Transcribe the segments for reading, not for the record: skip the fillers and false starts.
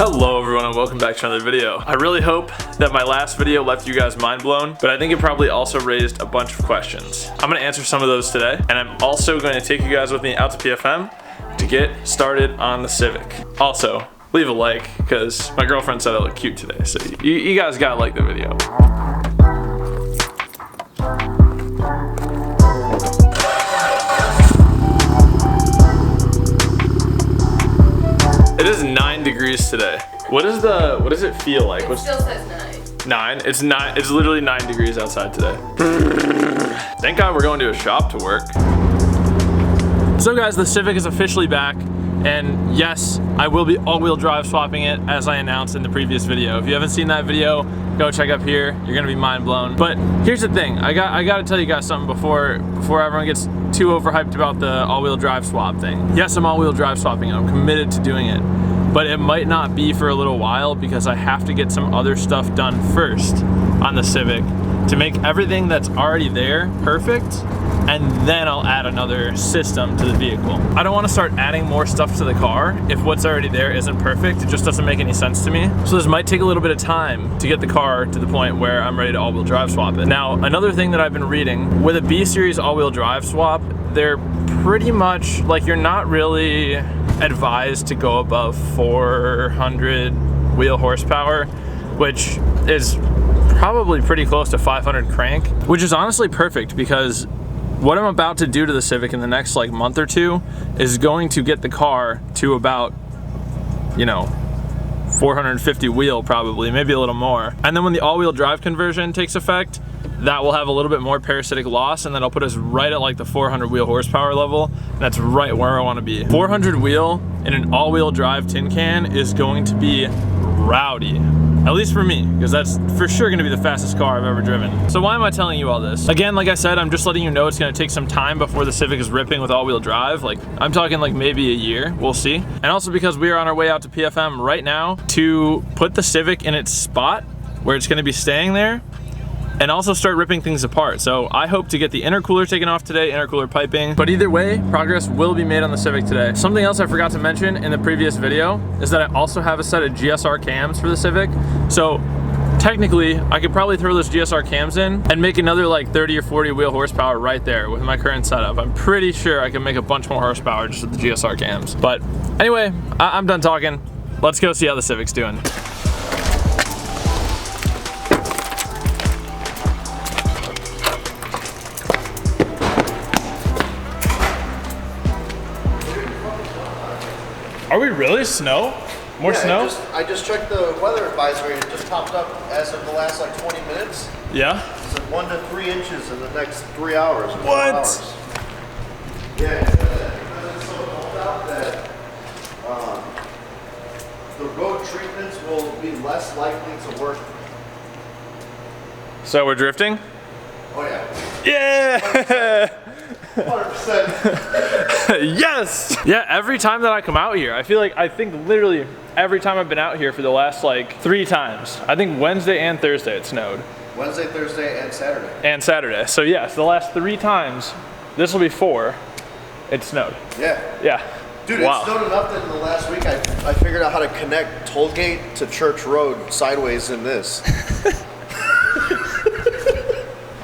Hello everyone and welcome back to another video. I really hope that my last video left you guys mind blown, but I think it probably also raised a bunch of questions. I'm going to answer some of those today, and I'm also going to take you guys with me out to PFM to get started on the Civic. Also, leave a like because my girlfriend said I look cute today, so you guys gotta like the video. It is 9 degrees today. What does it feel like? It still says 9. 9? It's literally 9 degrees outside today. Thank God we're going to a shop to work. So guys, the Civic is officially back, and yes, I will be all-wheel drive swapping it as I announced in the previous video. If you haven't seen that video, go check up here. You're gonna be mind blown. But here's the thing, I gotta tell you guys something before everyone gets too overhyped about the all-wheel drive swap thing. Yes, I'm all-wheel drive swapping it. I'm committed to doing it. But it might not be for a little while because I have to get some other stuff done first on the Civic to make everything that's already there perfect, and then I'll add another system to the vehicle. I don't want to start adding more stuff to the car if what's already there isn't perfect. It just doesn't make any sense to me. So this might take a little bit of time to get the car to the point where I'm ready to all-wheel drive swap it. Now, another thing that I've been reading, with a B-Series all-wheel drive swap, they're pretty much, like, you're not really advised to go above 400 wheel horsepower, which is probably pretty close to 500 crank, which is honestly perfect because what I'm about to do to the Civic in the next like month or two is going to get the car to about, you know, 450 wheel probably, maybe a little more. And then when the all-wheel drive conversion takes effect, that will have a little bit more parasitic loss, and that'll put us right at like the 400 wheel horsepower level. That's right where I want to be. 400 wheel in an all-wheel drive tin can is going to be rowdy. At least for me, because that's for sure gonna be the fastest car I've ever driven. So why am I telling you all this? Again, like I said, I'm just letting you know it's gonna take some time before the Civic is ripping with all-wheel drive. Like, I'm talking like maybe a year, we'll see. And also because we are on our way out to PFM right now to put the Civic in its spot where it's gonna be staying there, and also start ripping things apart. So I hope to get the intercooler taken off today, intercooler piping. But either way, progress will be made on the Civic today. Something else I forgot to mention in the previous video is that I also have a set of GSR cams for the Civic. So technically, I could probably throw those GSR cams in and make another like 30 or 40 wheel horsepower right there with my current setup. I'm pretty sure I can make a bunch more horsepower just with the GSR cams. But anyway, I'm done talking. Let's go see how the Civic's doing. Are we really? Snow? More snow? I just checked the weather advisory. It just popped up as of the last like 20 minutes. Yeah? It's like 1 to 3 inches in the next 3 hours. Or 4 What? hours. Yeah, because it's so cold out that the road treatments will be less likely to work. So we're drifting? Oh yeah. Yeah! 100%. Yes! Yeah, every time that I come out here, I think literally every time I've been out here for the last like 3 times. I think Wednesday and Thursday it snowed. Wednesday, Thursday, and Saturday. And Saturday. So yes, the last 3 times, this will be 4, it snowed. Yeah. Yeah. Dude, wow. It snowed enough that in the last week I figured out how to connect Tollgate to Church Road sideways in this.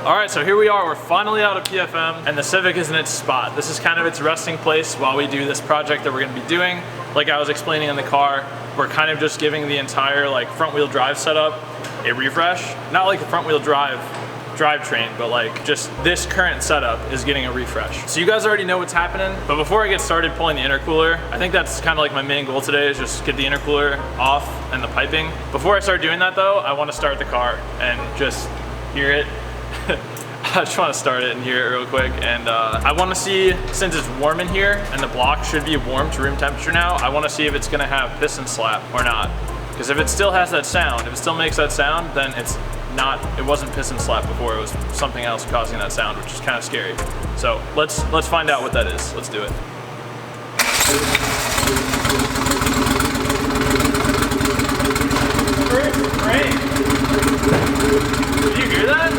All right, so here we are. We're finally out of PFM, and the Civic is in its spot. This is kind of its resting place while we do this project that we're gonna be doing. Like I was explaining in the car, we're kind of just giving the entire like front wheel drive setup a refresh. Not like a front wheel drivetrain, but like just this current setup is getting a refresh. So you guys already know what's happening, but before I get started pulling the intercooler, I think that's kind of like my main goal today is just get the intercooler off and the piping. Before I start doing that though, I want to start the car and just hear it. I just want to start it and hear it real quick, and I want to see, since it's warm in here and the block should be warm to room temperature now, I want to see if it's going to have piston slap or not. Because if it still has that sound, if it still makes that sound, then it wasn't piston slap before, it was something else causing that sound, which is kind of scary. So let's find out what that is. Let's do it. Great. Did you hear that?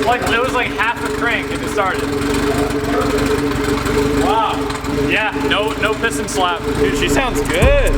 Like, it was like half a crank and it started. Wow. Yeah, no piston slap. Dude, she sounds good.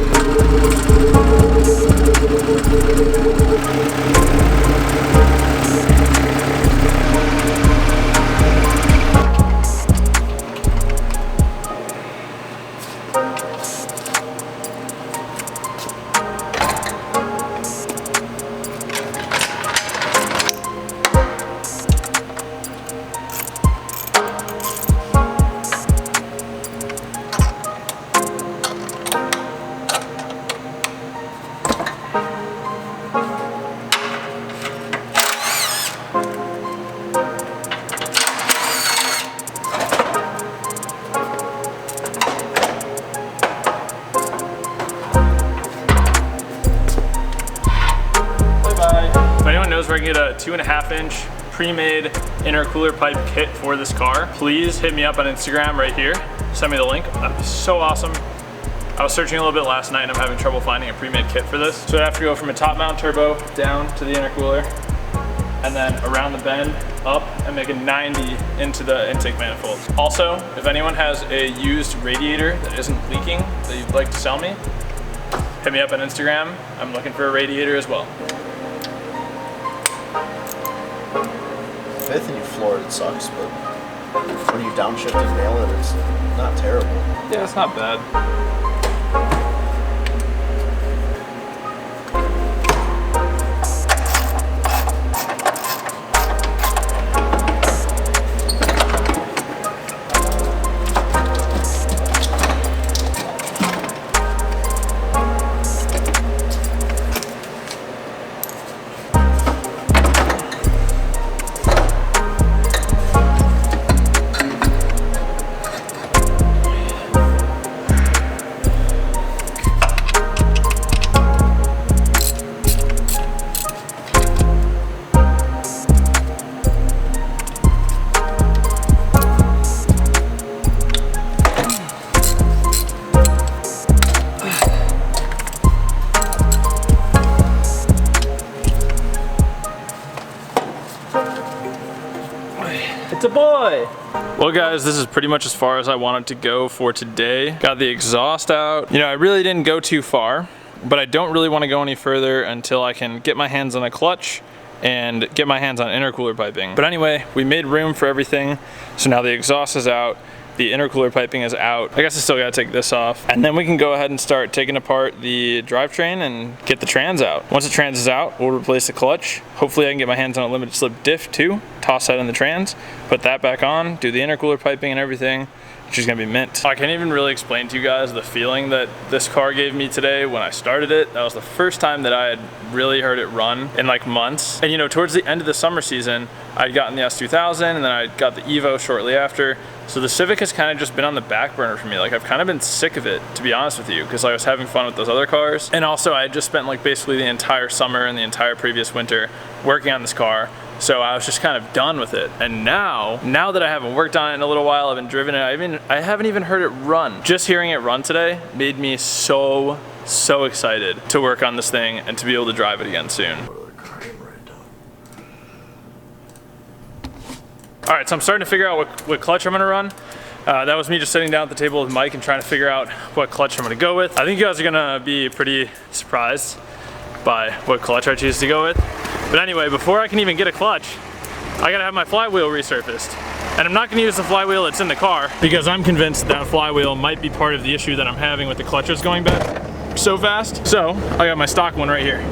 Where I can get a 2.5 inch pre-made intercooler pipe kit for this car, please hit me up on Instagram right here. Send me the link. That'd be so awesome. I was searching a little bit last night and I'm having trouble finding a pre-made kit for this. So I have to go from a top mount turbo down to the intercooler and then around the bend up and make a 90 into the intake manifold. Also, if anyone has a used radiator that isn't leaking that you'd like to sell me, hit me up on Instagram. I'm looking for a radiator as well. Fifth and you floor it sucks, but when you downshift and nail it, it's not terrible. Yeah, it's not bad. It's a boy! Well guys, this is pretty much as far as I wanted to go for today. Got the exhaust out. You know, I really didn't go too far, but I don't really want to go any further until I can get my hands on a clutch and get my hands on intercooler piping. But anyway, we made room for everything. So now the exhaust is out. The intercooler piping is out. I guess I still gotta take this off. And then we can go ahead and start taking apart the drivetrain and get the trans out. Once the trans is out, we'll replace the clutch. Hopefully I can get my hands on a limited slip diff too. Toss that in the trans, put that back on, do the intercooler piping and everything, which is gonna be mint. I can't even really explain to you guys the feeling that this car gave me today when I started it. That was the first time that I had really heard it run in like months. And you know, towards the end of the summer season, I'd gotten the S2000 and then I got the Evo shortly after. So the Civic has kind of just been on the back burner for me. Like I've kind of been sick of it, to be honest with you, because I was having fun with those other cars. And also I had just spent like basically the entire summer and the entire previous winter working on this car. So I was just kind of done with it. And now that I haven't worked on it in a little while, I haven't driven it, I haven't even heard it run. Just hearing it run today made me so excited to work on this thing and to be able to drive it again soon. All right, so I'm starting to figure out what clutch I'm gonna run. That was me just sitting down at the table with Mike and trying to figure out what clutch I'm gonna go with. I think you guys are gonna be pretty surprised by what clutch I choose to go with. But anyway, before I can even get a clutch, I gotta have my flywheel resurfaced. And I'm not gonna use the flywheel that's in the car because I'm convinced that flywheel might be part of the issue that I'm having with the clutches going back so fast. So I got my stock one right here.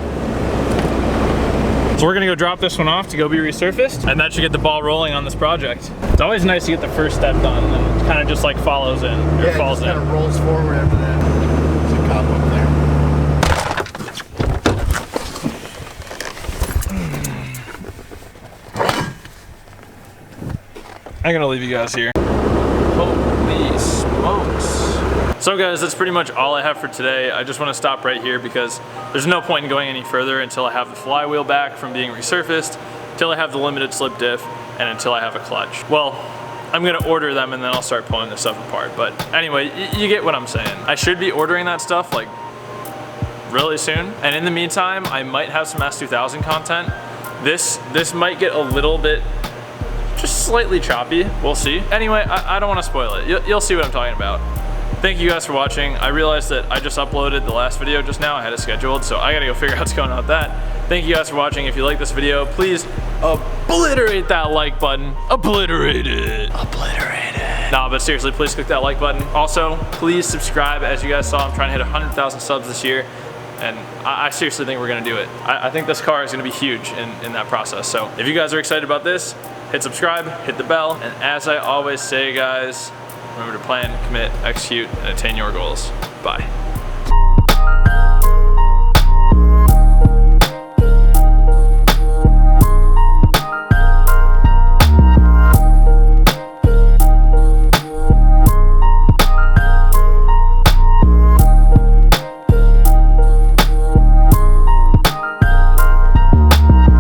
So we're gonna go drop this one off to go be resurfaced, and that should get the ball rolling on this project. It's always nice to get the first step done, and then it kind of just like follows in, or falls in. Yeah, it kind of rolls forward after that. There's a cop up there. I'm gonna leave you guys here. Holy smokes. So guys, that's pretty much all I have for today. I just want to stop right here because there's no point in going any further until I have the flywheel back from being resurfaced, until I have the limited slip diff, and until I have a clutch. Well, I'm gonna order them and then I'll start pulling this stuff apart. But anyway, you get what I'm saying. I should be ordering that stuff like really soon. And in the meantime, I might have some S2000 content. This might get a little bit just slightly choppy. We'll see. Anyway, I don't want to spoil it. You'll see what I'm talking about. Thank you guys for watching. I realized that I just uploaded the last video just now. I had it scheduled, so I gotta go figure out what's going on with that. Thank you guys for watching. If you like this video, please obliterate that like button. Obliterate it. Obliterate it. Nah, but seriously, please click that like button. Also, please subscribe. As you guys saw, I'm trying to hit 100,000 subs this year, and I seriously think we're gonna do it. I think this car is gonna be huge in that process. So if you guys are excited about this, hit subscribe, hit the bell, and as I always say, guys, remember to plan, commit, execute, and attain your goals. Bye.